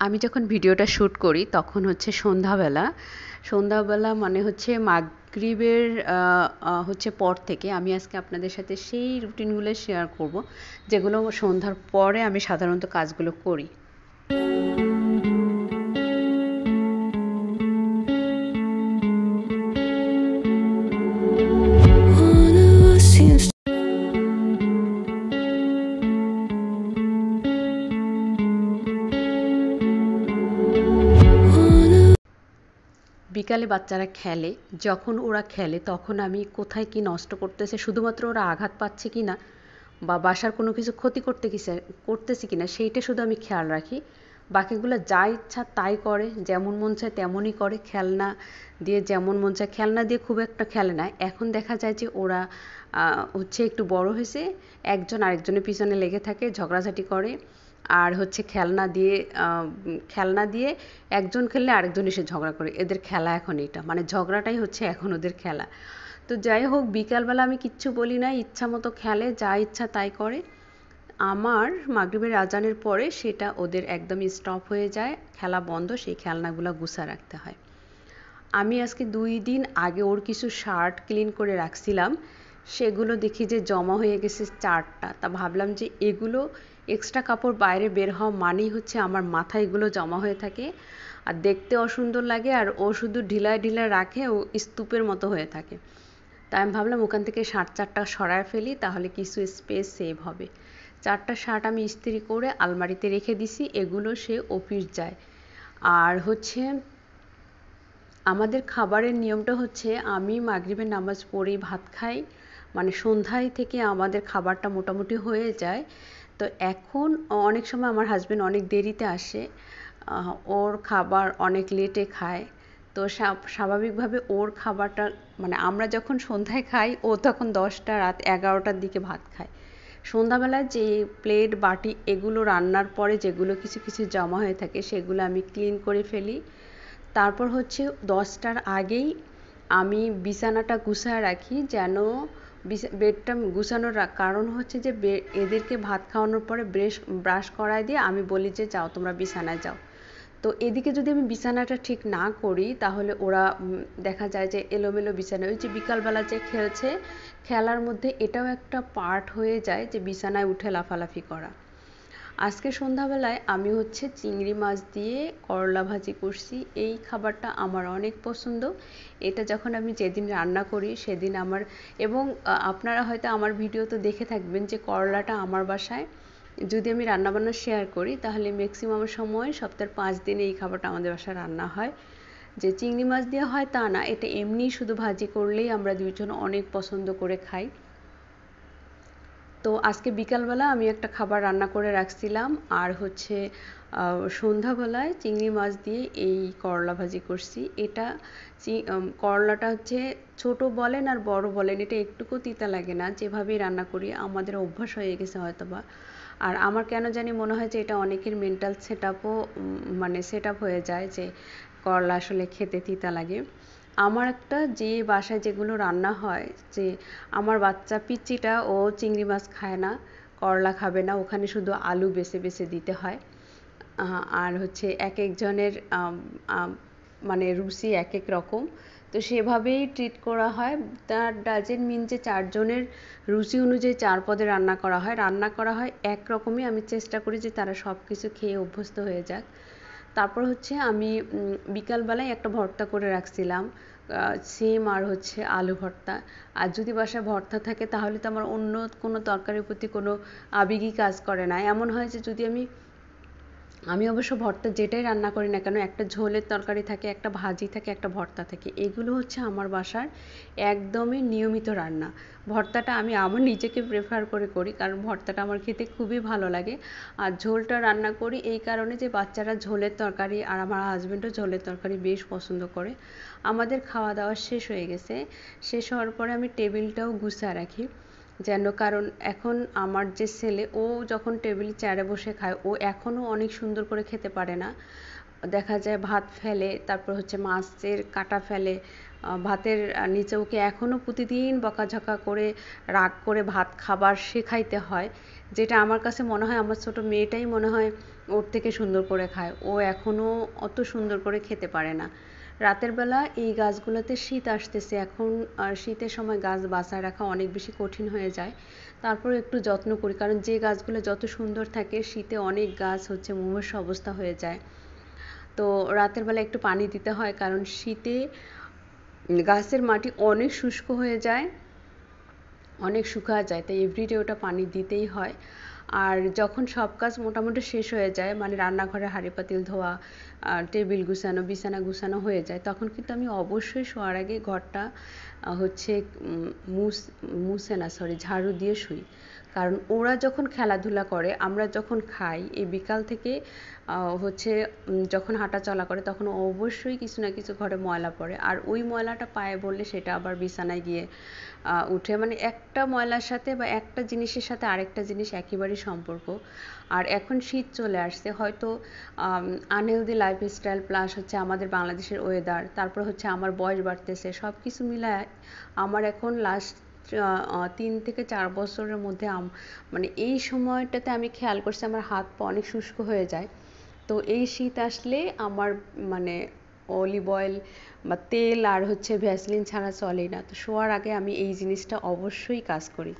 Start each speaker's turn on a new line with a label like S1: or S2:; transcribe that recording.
S1: আমি যখন ভিডিওটা শ্যুট করি তখন হচ্ছে সন্ধ্যাবেলা মানে হচ্ছে মাগরিবের হচ্ছে পর থেকে আমি আজকে আপনাদের সাথে সেই রুটিনগুলো শেয়ার করব যেগুলো সন্ধ্যার পরে আমি সাধারণত কাজগুলো করি। বিকালে বাচ্চারা খেলে, যখন ওরা খেলে তখন আমি কোথায় কি নষ্ট করতেছে, শুধুমাত্র ওরা আঘাত পাচ্ছে কিনা বা বাসার কোনো কিছু ক্ষতি করতেছি কিনা সেইটা শুধু আমি খেয়াল রাখি। বাকিগুলো যা ইচ্ছা তাই করে, যেমন মন চায় তেমনই করে। খেলনা দিয়ে যেমন মন চায়, খেলনা দিয়ে খুব একটা খেলে না। এখন দেখা যায় যে ওরা হচ্ছে একটু বড় হয়েছে, একজন আরেকজনের পিছনে লেগে থাকে, ঝগড়াঝাটি করে। আর হচ্ছে খেলনা দিয়ে একজন খেললে আরেকজন এসে ঝগড়া করে। এদের খেলা এখন এটা, মানে ঝগড়াটাই হচ্ছে এখন ওদের খেলা। তো যাই হোক, বিকালবেলা আমি কিচ্ছু বলি না, ইচ্ছা মতো খেলে, যা ইচ্ছা তাই করে। আমার মাগরিবের আজানের পরে সেটা ওদের একদমই স্টপ হয়ে যায়, খেলা বন্ধ, সেই খেলনাগুলো গুছা রাখতে হয়। আমি আজকে 2 দিন আগে ওর কিছু শার্ট ক্লিন করে রাখছিলাম, সেগুলো দেখি যে জমা হয়ে গেছে 4টা। তা ভাবলাম যে এগুলো এক্সট্রা কাপড় বাইরে বের হওয়া মানেই হচ্ছে আমার মাথায় এগুলো জমা হয়ে থাকে আর দেখতে অসুন্দর লাগে, আর ও শুধু ঢিলায় ঢিলায় রাখে, ও স্তূপের মতো হয়ে থাকে। তাই আমি ভাবলাম ওখান থেকে শার্ট 4টা সরায় ফেলি, তাহলে কিছু স্পেস সেভ হবে। 4টা শার্ট আমি ইস্ত্রি করে আলমারিতে রেখে দিছি, এগুলো সে অফিস যায়। আর হচ্ছে আমাদের খাবারের নিয়মটা হচ্ছে আমি মাগরিবের নামাজ পড়েই ভাত খাই, মানে সন্ধ্যায় থেকে আমাদের খাবারটা মোটামুটি হয়ে যায়। তো এখন অনেক সময় আমার হাজবেন্ড অনেক দেরিতে আসে, ওর খাবার অনেক লেটে খায়। তো স্বাভাবিকভাবে ওর খাবারটা, মানে আমরা যখন সন্ধ্যায় খাই ও তখন 10টা রাত 11টার দিকে ভাত খায়। সন্ধ্যাবেলায় যে প্লেট বাটি এগুলো রান্নার পরে যেগুলো কিছু কিছু জমা হয়ে থাকে সেগুলো আমি ক্লিন করে ফেলি। তারপর হচ্ছে 10টার আগেই আমি বিছানাটা গুছায় রাখি, যেন বেডটা গুছানোর কারণ হচ্ছে যে এদেরকে ভাত খাওয়ানোর পরে ব্রাশ করায় দিয়ে আমি বলি যে যাও তোমরা বিছানায় যাও। তো এদিকে যদি আমি বিছানাটা ঠিক না করি তাহলে ওরা দেখা যায় যে এলোমেলো বিছানায়, ওই যে বিকালবেলা যে খেলছে, খেলার মধ্যে এটাও একটা পার্ট হয়ে যায় যে বিছানায় উঠে লাফালাফি করা। আজকে সন্ধ্যাবেলায় আমি হচ্ছে চিংড়ি মাছ দিয়ে করলা ভাজি করছি। এই খাবারটা আমার অনেক পছন্দ। এটা যখন আমি যেদিন রান্না করি সেদিন আমার, এবং আপনারা হয়তো আমার ভিডিও তো দেখে থাকবেন যে করলাটা আমার বাসায় যদি আমি রান্নাবান্না শেয়ার করি তাহলে ম্যাক্সিমাম সময় সপ্তাহের 5 দিনে এই খাবারটা আমাদের বাসায় রান্না হয়। যে চিংড়ি মাছ দিয়ে হয় তা না, এটা এমনি শুধু ভাজি করলেই আমরা দুইজন অনেক পছন্দ করে খাই। তো আজকে বিকালবেলা আমি একটা খাবার রান্না করে রাখছিলাম, আর হচ্ছে সন্ধ্যাবেলায় চিংড়ি মাছ দিয়ে এই করলা ভাজি করছি। এটা করলাটা হচ্ছে ছোট বলেন আর বড় বলেন, এটা একটুকু তিতা লাগে না, যেভাবেই রান্না করি আমাদের অভ্যাস হয়ে গেছে হয়তোবা। আর আমার কেন জানি মনে হয় যে এটা অনেকের মেন্টাল সেট আপ হয়ে যায় যে করলা আসলে খেতে তিতা লাগে। আমার একটা যে বাসায় যেগুলো রান্না হয়, যে আমার বাচ্চা পিচ্চিটা ও চিংড়ি মাছ খায় না, করলা খাবে না, ওখানে শুধু আলু বেছে বেছে দিতে হয়। আর হচ্ছে এক একজনের মানে রুচি এক এক রকম, তো সেভাবেই ট্রিট করা হয়। তার ডাজেন্ট মিন যে 4 জনের রুচি অনুযায়ী 4 পদে রান্না করা হয় একরকমই। আমি চেষ্টা করি যে তারা সব কিছু খেয়ে অভ্যস্ত হয়ে যাক। তারপর হচ্ছে আমি বিকালবেলায় একটা ভর্তা করে রাখছিলাম, সিম আর হচ্ছে আলু ভর্তা। আর যদি বাসায় ভর্তা থাকে তাহলে তো আমার অন্য কোনো তরকারির প্রতি কোনো আবেগই কাজ করে না। এমন হয় যে যদি আমি অবশ্য ভর্তা যেটাই রান্না করি না কেন, একটা ঝোলের তরকারি থাকে, একটা ভাজি থাকে, একটা ভর্তা থাকে, এগুলো হচ্ছে আমার বাসার একদমই নিয়মিত রান্না। ভর্তাটা আমি আমার নিজেকে প্রেফার করে করি, কারণ ভর্তাটা আমার খেতে খুবই ভালো লাগে। আর ঝোলটা রান্না করি এই কারণে যে বাচ্চারা ঝোলের তরকারি আর আমার হাজব্যান্ডও ঝোলের তরকারি বেশ পছন্দ করে। আমাদের খাওয়া দাওয়া শেষ হয়ে গেছে, শেষ হওয়ার পরে আমি টেবিলটাও গুছিয়ে রাখি, যেন, কারণ এখন আমার যে ছেলে, ও যখন টেবিল চেয়ারে বসে খায় ও এখনও অনেক সুন্দর করে খেতে পারে না। দেখা যায় ভাত ফেলে, তারপর হচ্ছে মাছের কাঁটা ফেলে ভাতের নিচে। ওকে এখনও প্রতিদিন বকাঝকা করে রাগ করে ভাত খাবার শেখাইতে হয়, যেটা আমার কাছে মনে হয় আমার ছোট মেয়েটাই মনে হয় ওর থেকে সুন্দর করে খায়, ও এখনও অত সুন্দর করে খেতে পারে না। রাতের বেলা এই গাছগুলোতে শীত আসতেছে এখন, আর শীতের সময় গাছ বাঁচায় রাখা অনেক বেশি কঠিন হয়ে যায়। তারপরে একটু যত্ন করি, কারণ যে গাছগুলো যত সুন্দর থাকে শীতে অনেক গাছ হচ্ছে মুমূর্ষু অবস্থা হয়ে যায়। তো রাতের বেলা একটু পানি দিতে হয়, কারণ শীতে গাছের মাটি অনেক শুষ্ক হয়ে যায়, অনেক শুকায় যায়, তাই এভরিডে ওটা পানি দিতেই হয়। আর যখন সব কাজ মোটামুটি শেষ হয়ে যায়, মানে রান্নাঘরে হাঁড়ি পাতিল ধোয়া, টেবিল গুছানো, বিছানা গুছানো হয়ে যায়, তখন কিন্তু আমি অবশ্যই শোয়ার আগে ঘরটা হচ্ছে মুছে না, সরি, ঝাড়ু দিয়ে শুই। কারণ ওরা যখন খেলাধুলা করে, আমরা যখন খাই, এই বিকাল থেকে হচ্ছে যখন হাঁটা চলা করে, তখন অবশ্যই কিছু না কিছু ঘরে ময়লা পড়ে, আর ওই ময়লাটা পায়ে বললে সেটা আবার বিছানায় গিয়ে উঠে, মানে একটা ময়লার সাথে বা একটা জিনিসের সাথে আরেকটা জিনিস একেবারেই সম্পর্ক। আর এখন শীত চলে আসছে, হয়তো আনহেলদি লাইফস্টাইল প্লাস হচ্ছে আমাদের বাংলাদেশের ওয়েদার, তারপর হচ্ছে আমার বয়স বাড়তেছে, সব কিছু মিলায় আমার এখন লাস্ট 3 থেকে 4 বছরের মধ্যে মানে এই সময়টাতে আমি খেয়াল করছি আমার হাত পা অনেক শুষ্ক হয়ে যায়। তো এই শীত আসলে আমার মানে অলিভ অয়েল বা তেল আর হচ্ছে ভ্যাসলিন ছাড়া চলেই না। তো শোয়ার আগে আমি এই জিনিসটা অবশ্যই কাজ করি।